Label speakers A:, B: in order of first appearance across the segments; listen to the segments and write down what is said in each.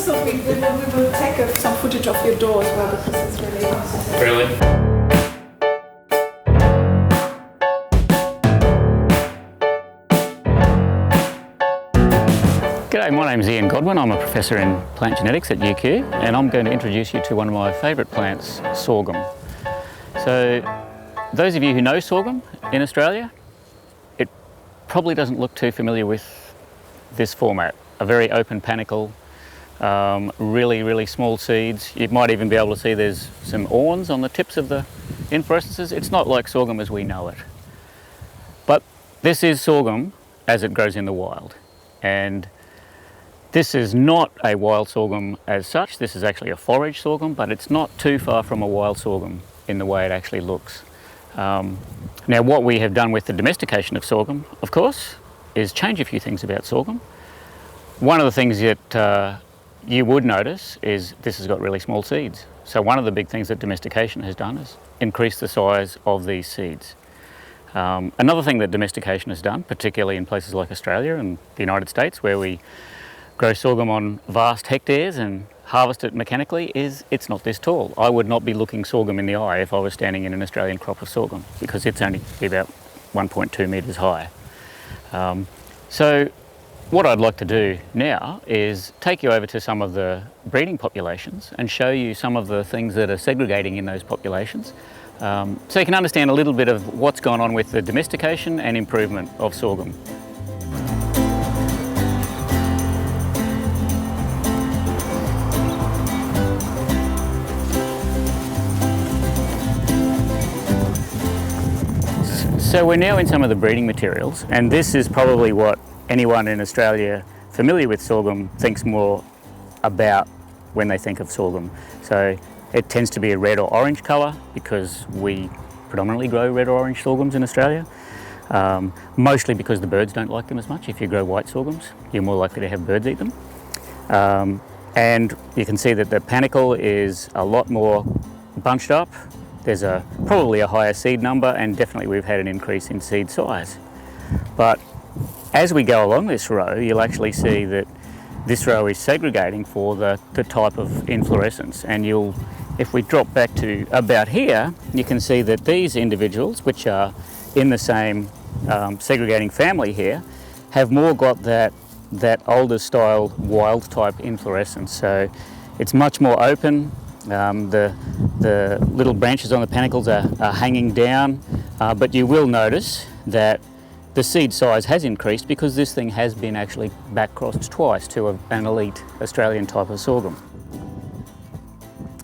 A: thought we will take some footage of your door as well, because it's really awesome.
B: Really? G'day, my name's Ian Godwin. I'm a professor in plant genetics at UQ, and I'm going to introduce you to one of my favourite plants, sorghum. So, those of you who know sorghum in Australia, it probably doesn't look too familiar with this format. A very open panicle, really small seeds. You might even be able to see there's some awns on the tips of the inflorescences. It's not like sorghum as we know it. But this is sorghum as it grows in the wild. And this is not a wild sorghum as such. This is actually a forage sorghum, but it's not too far from a wild sorghum in the way it actually looks. Now, what we have done with the domestication of sorghum, of course, is change a few things about sorghum. One of the things that you would notice is this has got really small seeds. So one of the big things that domestication has done is increase the size of these seeds. Another thing that domestication has done, particularly in places like Australia and the United States, where we grow sorghum on vast hectares and harvest it mechanically, is it's not this tall. I would not be looking sorghum in the eye if I was standing in an Australian crop of sorghum, because it's only about 1.2 metres high. So what I'd like to do now is take you over to some of the breeding populations and show you some of the things that are segregating in those populations, so you can understand a little bit of what's gone on with the domestication and improvement of sorghum. So we're now in some of the breeding materials, and this is probably what anyone in Australia familiar with sorghum thinks more about when they think of sorghum. So it tends to be a red or orange colour because we predominantly grow red or orange sorghums in Australia, mostly because the birds don't like them as much. If you grow white sorghums, you're more likely to have birds eat them. And you can see that the panicle is a lot more bunched up. There's probably a higher seed number, and definitely we've had an increase in seed size. But as we go along this row, you'll actually see that this row is segregating for the type of inflorescence. And if we drop back to about here, you can see that these individuals, which are in the same segregating family here, have more got that older style wild type inflorescence. So it's much more open. The little branches on the panicles are hanging down, but you will notice that the seed size has increased because this thing has been actually back-crossed twice to an elite Australian type of sorghum.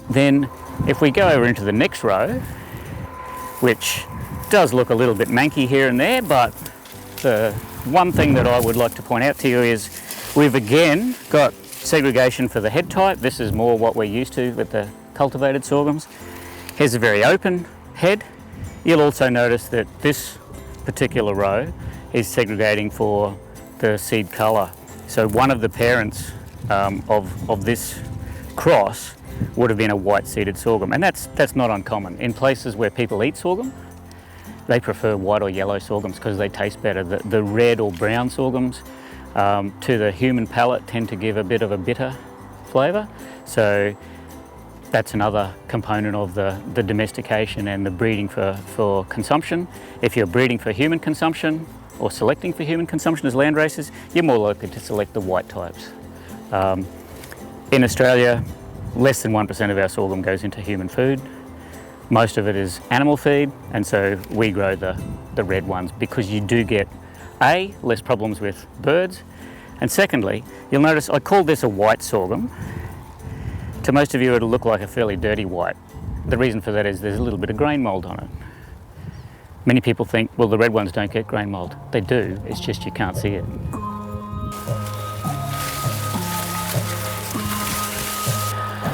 B: Then if we go over into the next row, which does look a little bit manky here and there, but the one thing that I would like to point out to you is we've again got segregation for the head type. This is more what we're used to with the cultivated sorghums. Here's a very open head. You'll also notice that this particular row is segregating for the seed colour. So one of the parents of this cross would have been a white seeded sorghum, and that's not uncommon. In places where people eat sorghum, they prefer white or yellow sorghums because they taste better. The red or brown sorghums to the human palate tend to give a bit of a bitter flavour. So that's another component of the domestication and the breeding for consumption. If you're breeding for human consumption or selecting for human consumption as land races, you're more likely to select the white types. In Australia, less than 1% of our sorghum goes into human food. Most of it is animal feed, and so we grow the red ones because you do get A, less problems with birds, and secondly, you'll notice I called this a white sorghum. To most of you it'll look like a fairly dirty white. The reason for that is there's a little bit of grain mould on it. Many people think, well, the red ones don't get grain mould. They do, it's just you can't see it.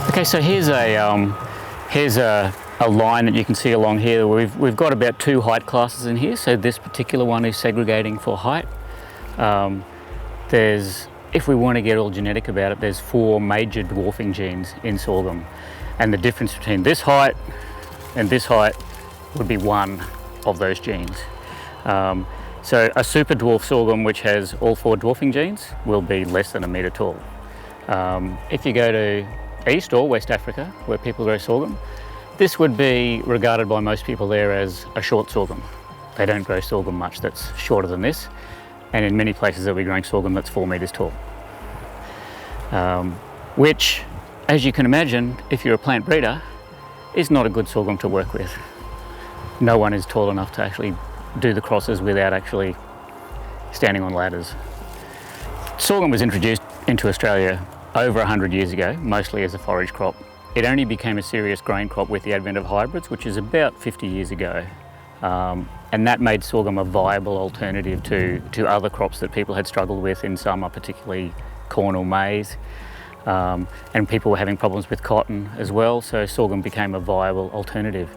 B: Okay, so here's a line that you can see along here. We've got about 2 height classes in here. So this particular one is segregating for height. If we want to get all genetic about it, there's 4 major dwarfing genes in sorghum. And the difference between this height and this height would be one of those genes. So a super dwarf sorghum, which has all 4 dwarfing genes, will be less than a metre tall. If you go to East or West Africa, where people grow sorghum, this would be regarded by most people there as a short sorghum. They don't grow sorghum much that's shorter than this, and in many places they'll be growing sorghum that's 4 metres tall. Which, as you can imagine, if you're a plant breeder, is not a good sorghum to work with. No one is tall enough to actually do the crosses without actually standing on ladders. Sorghum was introduced into Australia over 100 years ago, mostly as a forage crop. It only became a serious grain crop with the advent of hybrids, which is about 50 years ago. And that made sorghum a viable alternative to other crops that people had struggled with in summer, particularly corn or maize. And people were having problems with cotton as well, so sorghum became a viable alternative.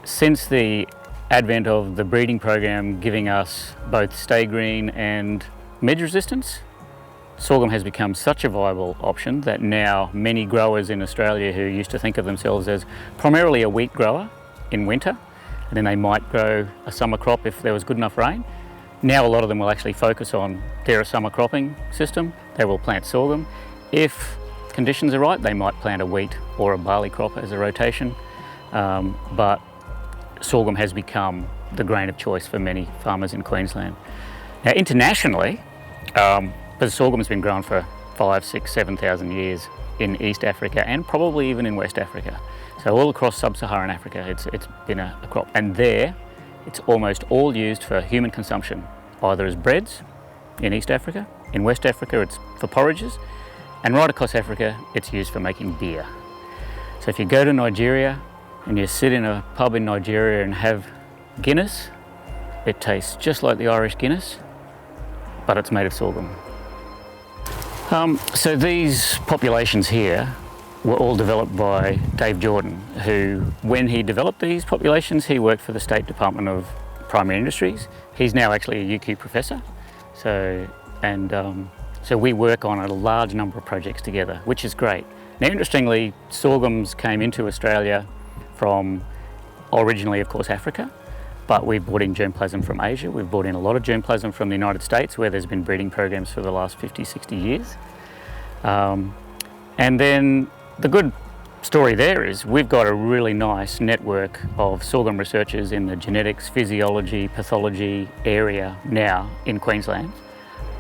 B: Since the advent of the breeding program giving us both stay green and midge resistance, sorghum has become such a viable option that now many growers in Australia who used to think of themselves as primarily a wheat grower in winter, and then they might grow a summer crop if there was good enough rain. Now a lot of them will actually focus on their summer cropping system. They will plant sorghum. If conditions are right, they might plant a wheat or a barley crop as a rotation, but sorghum has become the grain of choice for many farmers in Queensland. Now internationally, but sorghum has been grown for 5, 6, 7,000 years in East Africa and probably even in West Africa. So all across sub-Saharan Africa, it's been a crop. And there, it's almost all used for human consumption, either as breads in East Africa, in West Africa it's for porridges, and right across Africa, it's used for making beer. So if you go to Nigeria and you sit in a pub in Nigeria and have Guinness, it tastes just like the Irish Guinness, but it's made of sorghum. So these populations here were all developed by Dave Jordan, who, when he developed these populations, he worked for the State Department of Primary Industries. He's now actually a UQ professor. So we work on a large number of projects together, which is great. Now, interestingly, sorghums came into Australia from originally, of course, Africa, but we've brought in germplasm from Asia. We've brought in a lot of germplasm from the United States, where there's been breeding programs for the last 50, 60 years. And then the good story there is we've got a really nice network of sorghum researchers in the genetics, physiology, pathology area now in Queensland.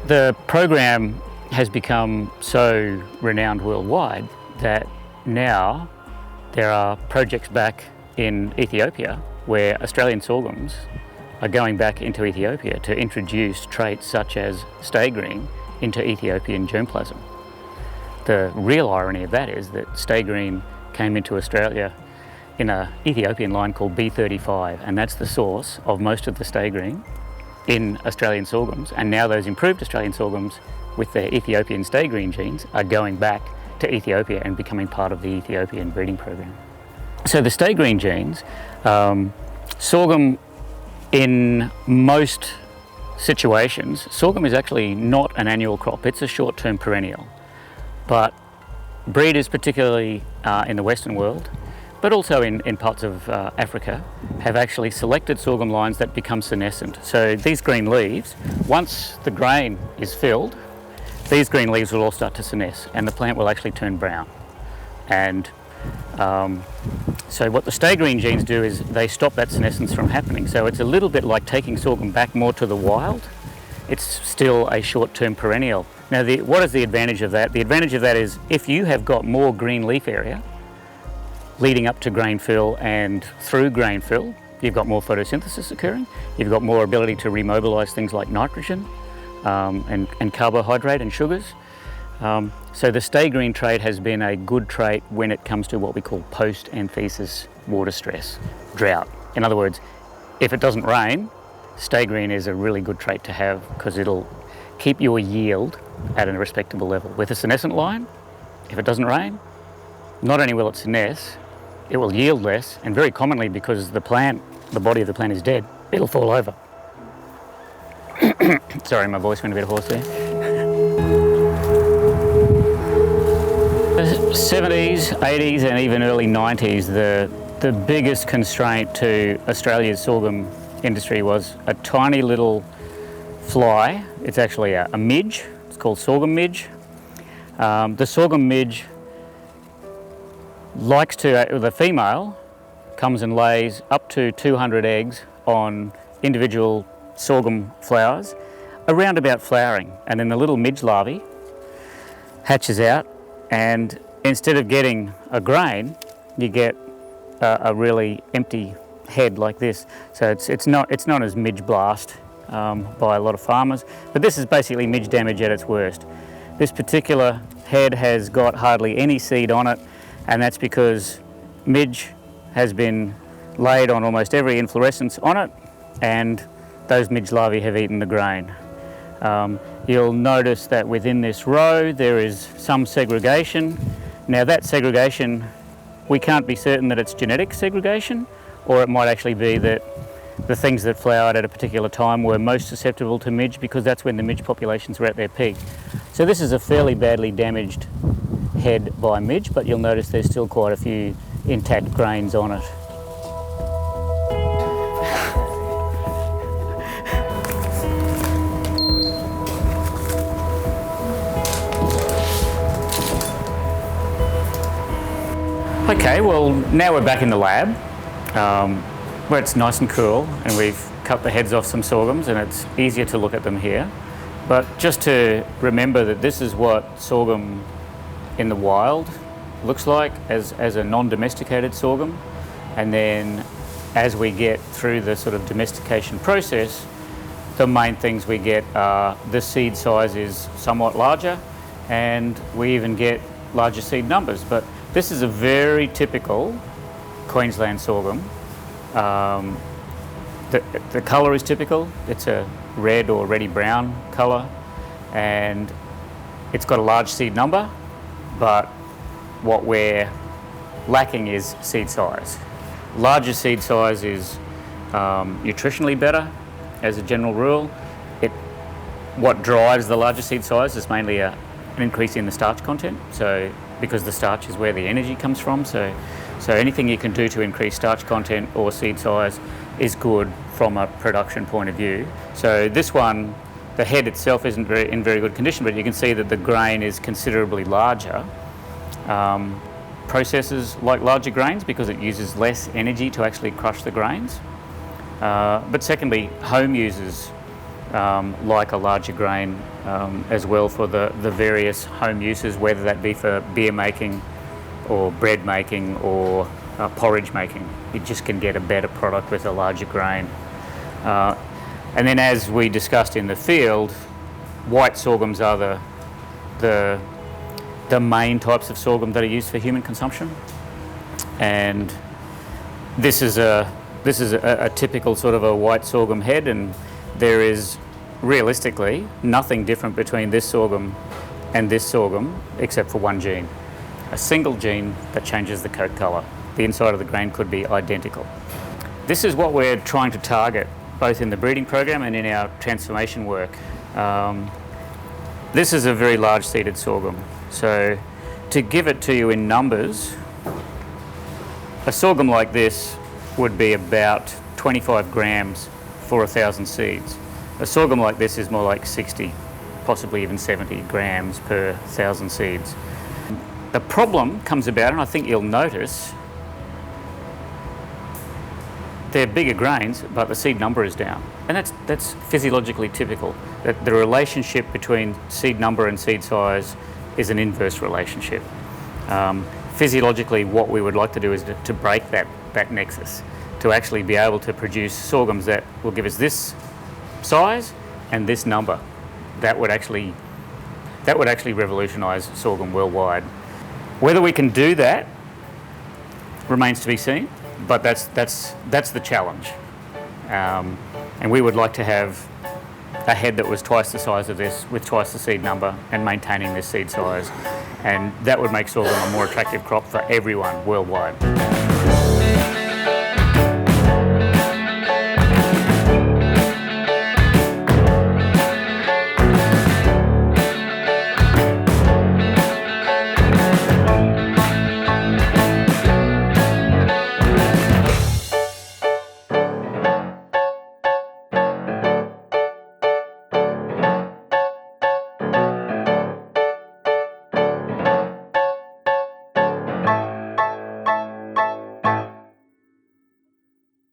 B: The program has become so renowned worldwide that now there are projects back in Ethiopia where Australian sorghums are going back into Ethiopia to introduce traits such as stay green into Ethiopian germplasm. The real irony of that is that stay green came into Australia in an Ethiopian line called B35, and that's the source of most of the stay green in Australian sorghums. And now those improved Australian sorghums with their Ethiopian stay green genes are going back to Ethiopia and becoming part of the Ethiopian breeding program. So the stay green genes, sorghum in most situations, sorghum is actually not an annual crop, it's a short-term perennial. But breeders, particularly in the Western world, but also in parts of Africa, have actually selected sorghum lines that become senescent. So these green leaves, once the grain is filled, these green leaves will all start to senesce and the plant will actually turn brown. And so what the stay green genes do is they stop that senescence from happening. So it's a little bit like taking sorghum back more to the wild. It's still a short-term perennial. Now, what is the advantage of that? The advantage of that is if you have got more green leaf area leading up to grain fill and through grain fill, you've got more photosynthesis occurring, you've got more ability to remobilize things like nitrogen and carbohydrate and sugars. So the stay green trait has been a good trait when it comes to what we call post-anthesis water stress, drought. In other words, if it doesn't rain, stay green is a really good trait to have because it'll keep your yield at a respectable level. With a senescent line, if it doesn't rain, not only will it senesce, it will yield less, and very commonly because the body of the plant is dead, it'll fall over. Sorry, my voice went a bit hoarse there. The 70s, 80s and even early 90s, the biggest constraint to Australia's sorghum industry was a tiny little fly. It's actually a midge. It's called sorghum midge. The sorghum midge likes to, the female comes and lays up to 200 eggs on individual sorghum flowers around about flowering, and then the little midge larvae hatches out, and instead of getting a grain, you get a really empty head like this. So it's known as midge blast by a lot of farmers, but this is basically midge damage at its worst. This particular head has got hardly any seed on it, and that's because midge has been laid on almost every inflorescence on it, and those midge larvae have eaten the grain. You'll notice that within this row there is some segregation. Now that segregation, we can't be certain that it's genetic segregation, or it might actually be that the things that flowered at a particular time were most susceptible to midge, because that's when the midge populations were at their peak. So this is a fairly badly damaged head by midge, but you'll notice there's still quite a few intact grains on it. Okay, well now we're back in the lab where it's nice and cool, and we've cut the heads off some sorghums and it's easier to look at them here. But just to remember that this is what sorghum in the wild looks like as a non-domesticated sorghum, and then as we get through the sort of domestication process, the main things we get are the seed size is somewhat larger, and we even get larger seed numbers. But this is a very typical Queensland sorghum. The colour is typical. It's a red or reddy brown colour, and it's got a large seed number, but what we're lacking is seed size. Larger seed size is nutritionally better as a general rule. What drives the larger seed size is mainly an increase in the starch content, so because the starch is where the energy comes from, so anything you can do to increase starch content or seed size is good from a production point of view. So this one, the head itself isn't in very good condition, but you can see that the grain is considerably larger. Processes like larger grains because it uses less energy to actually crush the grains. But secondly, home users like a larger grain as well for the various home uses, whether that be for beer making or bread making or porridge making. You just can get a better product with a larger grain. And then, as we discussed in the field, white sorghums are the main types of sorghum that are used for human consumption, and this is a typical sort of a white sorghum head, and there is realistically nothing different between this sorghum and this sorghum except for one gene, a single gene that changes the coat colour. The inside of the grain could be identical. This is what we're trying to target both in the breeding program and in our transformation work. This is a very large seeded sorghum, so to give it to you in numbers, a sorghum like this would be about 25 grams for 1,000 seeds. A sorghum like this is more like 60, possibly even 70 grams per 1,000 seeds. The problem comes about, and I think you'll notice, they're bigger grains, but the seed number is down. And that's physiologically typical, that the relationship between seed number and seed size is an inverse relationship. Physiologically, what we would like to do is to break that nexus, to actually be able to produce sorghums that will give us this size and this number. That would actually revolutionise sorghum worldwide. Whether we can do that remains to be seen, but that's the challenge. And we would like to have a head that was twice the size of this with twice the seed number and maintaining this seed size, and that would make sorghum a more attractive crop for everyone worldwide.